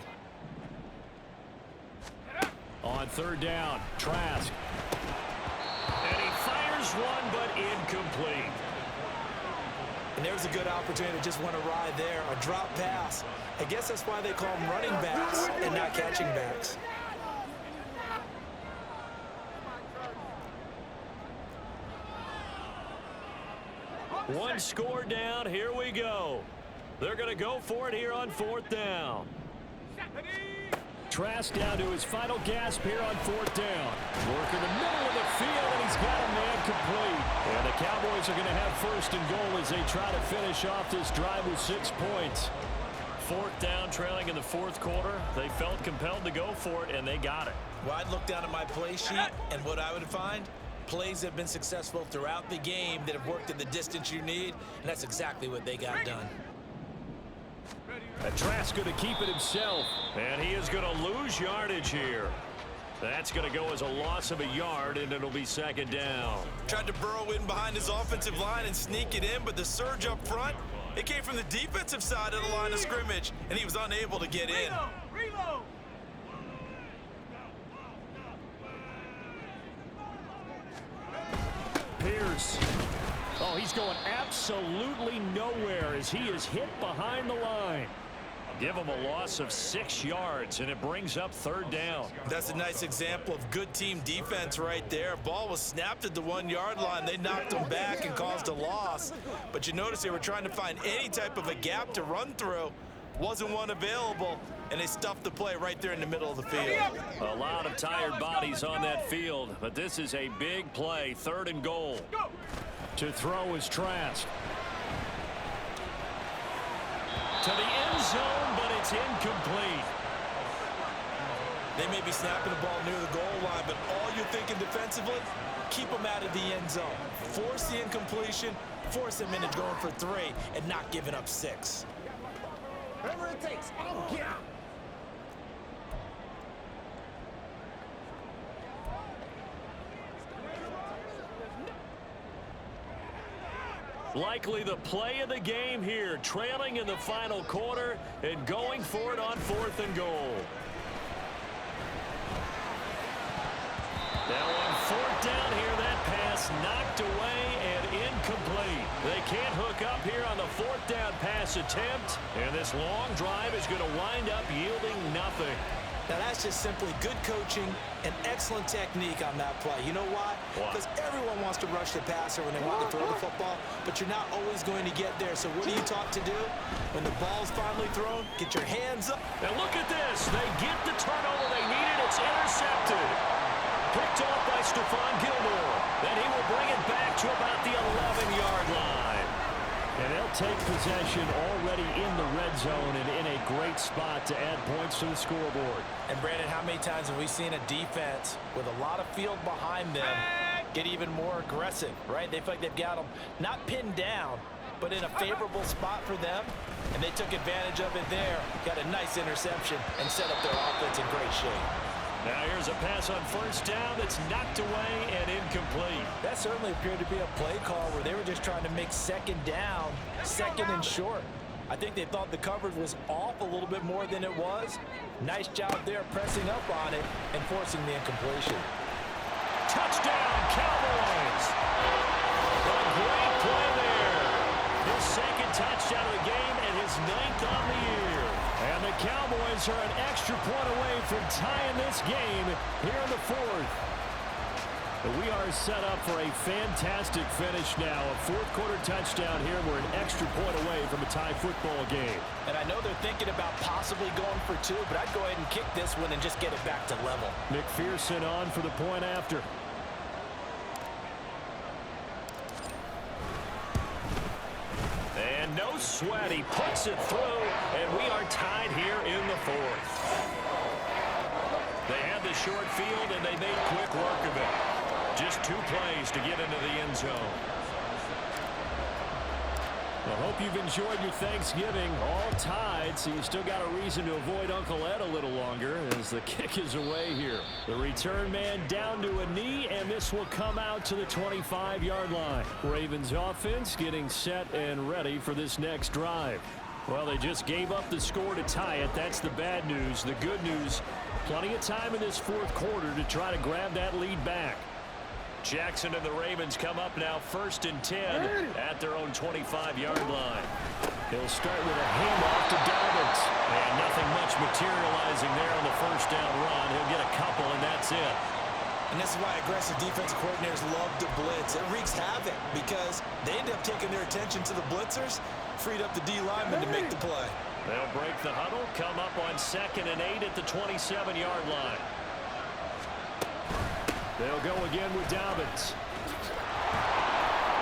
On 3rd down, Trask. And he fires one, but incomplete. And there's a good opportunity to just want to ride there. A drop pass. I guess that's why they call them running backs and not catching backs. One score down. Here we go. They're going to go for it here on 4th down. Trask down to his final gasp here on 4th down. Working the middle of the field, and he's got a man complete. And the Cowboys are going to have 1st and goal as they try to finish off this drive with 6 points. 4th down, trailing in the 4th quarter. They felt compelled to go for it, and they got it. Well, I'd look down at my play sheet, and what I would find, plays have been successful throughout the game that have worked at the distance you need, and that's exactly what they got done. And Trask going to keep it himself, and he is going to lose yardage here. That's going to go as a loss of a yard, and it'll be 2nd down. Tried to burrow in behind his offensive line and sneak it in, but the surge up front, it came from the defensive side of the line of scrimmage, and he was unable to get in. Reload! Pierce. Oh, he's going absolutely nowhere as he is hit behind the line. Give them a loss of 6 yards, and it brings up 3rd down. That's a nice example of good team defense right there. Ball was snapped at the 1-yard line. They knocked them back and caused a loss. But you notice they were trying to find any type of a gap to run through. Wasn't one available, and they stuffed the play right there in the middle of the field. A lot of tired bodies on that field, but this is a big play, 3rd and goal. To throw is Trask. To the end zone, but it's incomplete. They may be snapping the ball near the goal line, but all you're thinking defensively, keep them out of the end zone. Force the incompletion, force them into going for 3, and not giving up 6. Whatever it takes, I'll get out. Likely the play of the game here, trailing in the final quarter and going for it on 4th and goal. Now on 4th down here, that pass knocked away and incomplete. They can't hook up here on the 4th down pass attempt, and this long drive is going to wind up yielding nothing. Now, that's just simply good coaching and excellent technique on that play. You know why? Because everyone wants to rush the passer when they want to throw the football, but you're not always going to get there. So what are you taught to do? When the ball's finally thrown, get your hands up. And look at this. They get the turnover they needed. It's intercepted. Picked off by Stephon Gilmore. Then he will bring it back to about the 11-yard line. And they'll take possession already in the red zone and in a great spot to add points to the scoreboard. And, Brandon, how many times have we seen a defense with a lot of field behind them get even more aggressive, right? They feel like they've got them not pinned down, but in a favorable spot for them, and they took advantage of it there, got a nice interception, and set up their offense in great shape. Now here's a pass on 1st down that's knocked away and incomplete. That certainly appeared to be a play call where they were just trying to make 2nd down, 2nd and short. I think they thought the coverage was off a little bit more than it was. Nice job there pressing up on it and forcing the incompletion. Touchdown, Cowboys! A great play there. His 2nd touchdown of the game and his 9th on the year. And the Cowboys are an extra point away from tying this game here in the 4th. But we are set up for a fantastic finish now. A 4th quarter touchdown here. We're an extra point away from a tie football game. And I know they're thinking about possibly going for 2, but I'd go ahead and kick this one and just get it back to level. McPherson on for the point after. And no sweat. He puts it through, and we are tied here in the 4th. They had the short field, and they made quick work of it. Just 2 plays to get into the end zone. I hope you've enjoyed your Thanksgiving. All tied, so you still got a reason to avoid Uncle Ed a little longer as the kick is away here. The return man down to a knee, and this will come out to the 25-yard line. Ravens offense getting set and ready for this next drive. Well, they just gave up the score to tie it. That's the bad news. The good news, plenty of time in this 4th quarter to try to grab that lead back. Jackson and the Ravens come up now 1st and 10 at their own 25-yard line. He'll start with a handoff to Dobbins. And nothing much materializing there on the 1st down run. He'll get a couple, and that's it. And this is why aggressive defensive coordinators love to blitz. It wreaks havoc because they end up taking their attention to the blitzers, freed up the D lineman to make the play. They'll break the huddle, come up on 2nd and 8 at the 27-yard line. They'll go again with Dobbins.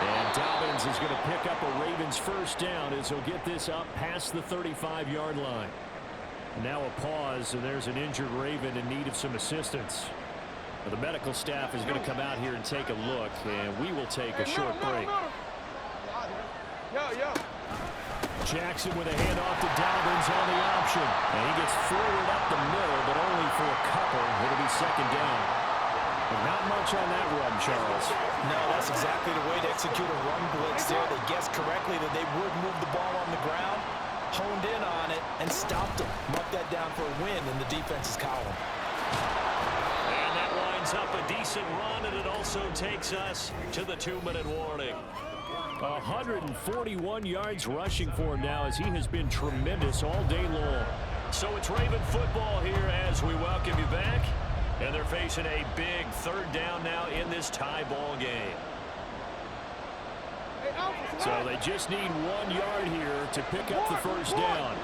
And Dobbins is going to pick up a Ravens 1st down as he'll get this up past the 35-yard line. Now a pause, and there's an injured Raven in need of some assistance. The medical staff is going to come out here and take a look, and we will take a short break. Jackson with a handoff to Dobbins on the option. And he gets forward up the middle, but only for a couple. It'll be 2nd down. Not much on that run, Charles. No, that's exactly the way to execute a run blitz there. They guessed correctly that they would move the ball on the ground, honed in on it, and stopped them. Marked that down for a win in the defense's column. And that lines up a decent run, and it also takes us to the 2-minute warning. 141 yards rushing for him now as he has been tremendous all day long. So it's Raven football here as we welcome you back. And they're facing a big third down now in this tie ball game. So they just need 1 yard here to pick up the first down.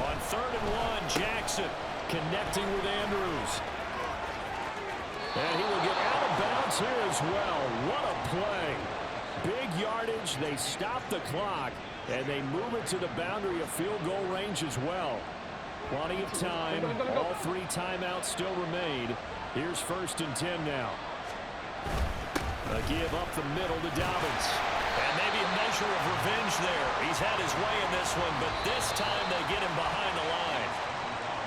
On 3rd and 1, Jackson connecting with Andrews. And he will get out of bounds here as well. What a play. Big yardage. They stop the clock, and they move it to the boundary of field goal range as well. Plenty of time. All 3 timeouts still remain. Here's 1st and 10 now. A give up the middle to Dobbins. And maybe a measure of revenge there. He's had his way in this one, but this time they get him behind the line.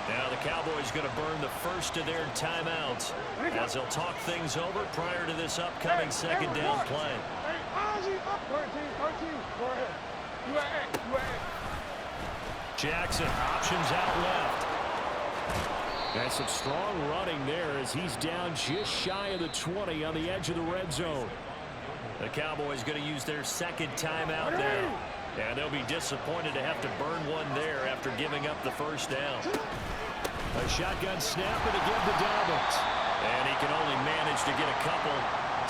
Now the Cowboys going to burn the first of their timeouts as they'll talk things over prior to this upcoming second down play. Jackson options out left. That's some strong running there as he's down just shy of the 20 on the edge of the red zone. The Cowboys going to use their second timeout now. And they'll be disappointed to have to burn one there after giving up the first down. A shotgun snap and a give to Dobbins. And he can only manage to get a couple.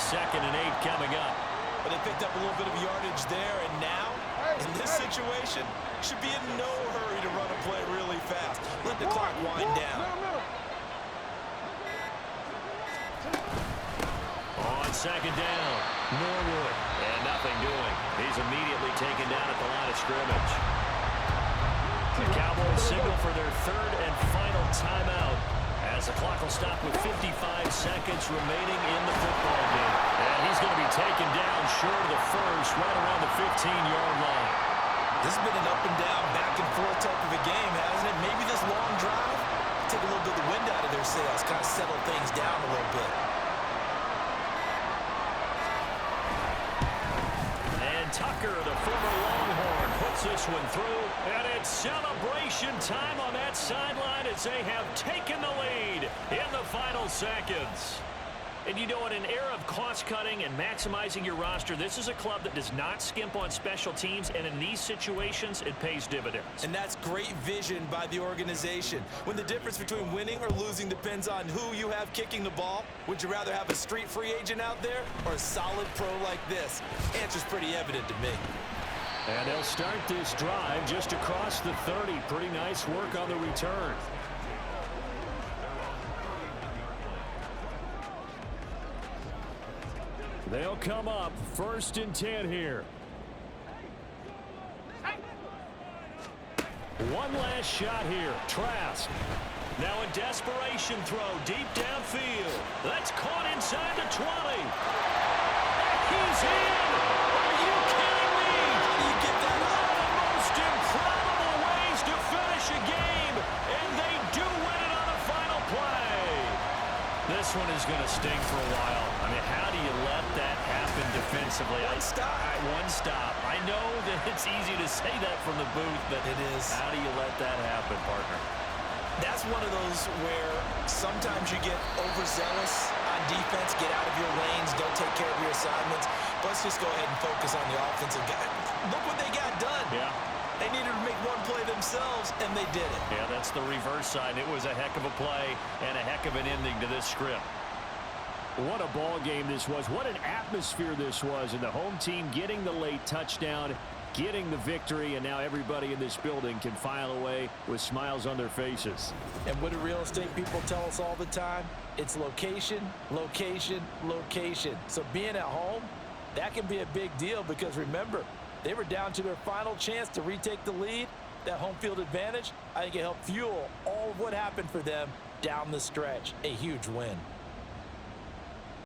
2nd and 8 coming up. But they picked up a little bit of yardage there, and now, in this situation, should be in no hurry to run a play really fast. Let the clock wind down. On 2nd down, Norwood. And nothing doing. He's immediately taken down at the line of scrimmage. The Cowboys signal for their 3rd and final timeout as the clock will stop with 55 seconds remaining in the football game. And he's going to be taken down short of the first, right around the 15-yard line. This has been an up and down, back and forth type of a game, hasn't it? Maybe this long drive take a little bit of the wind out of their sails, kind of settle things down a little bit. Tucker, the former Longhorn, puts this one through, and it's celebration time on that sideline as they have taken the lead in the final seconds. And you know, in an era of cost-cutting and maximizing your roster, this is a club that does not skimp on special teams, and in these situations, it pays dividends. And that's great vision by the organization. When the difference between winning or losing depends on who you have kicking the ball, would you rather have a street free agent out there or a solid pro like this? Answer's pretty evident to me. And they'll start this drive just across the 30. Pretty nice work on the return. They'll come up 1st and 10 here. One last shot here. Trask. Now a desperation throw deep downfield. That's caught inside the 20. He's in. Are you kidding me? How do you get that One of the most improbable ways to finish a game, and they do win it on the final play. This one is going to sting for a while. I mean, how do you let that happen defensively? One stop. One stop. I know that it's easy to say that from the booth, but it is. How do you let that happen, partner? That's one of those where sometimes you get overzealous on defense, get out of your lanes, don't take care of your assignments. But let's just go ahead and focus on the offensive guy. Look what they got done. Yeah. They needed to make one play themselves, and they did it. Yeah, that's the reverse side. It was a heck of a play and a heck of an ending to this script. What a ball game this was. What an atmosphere this was. And the home team getting the late touchdown, getting the victory, and now everybody in this building can file away with smiles on their faces. And what do real estate people tell us all the time? It's location, location, location. So being at home, that can be a big deal because remember, they were down to their final chance to retake the lead. That home field advantage, I think it helped fuel all of what happened for them down the stretch. A huge win.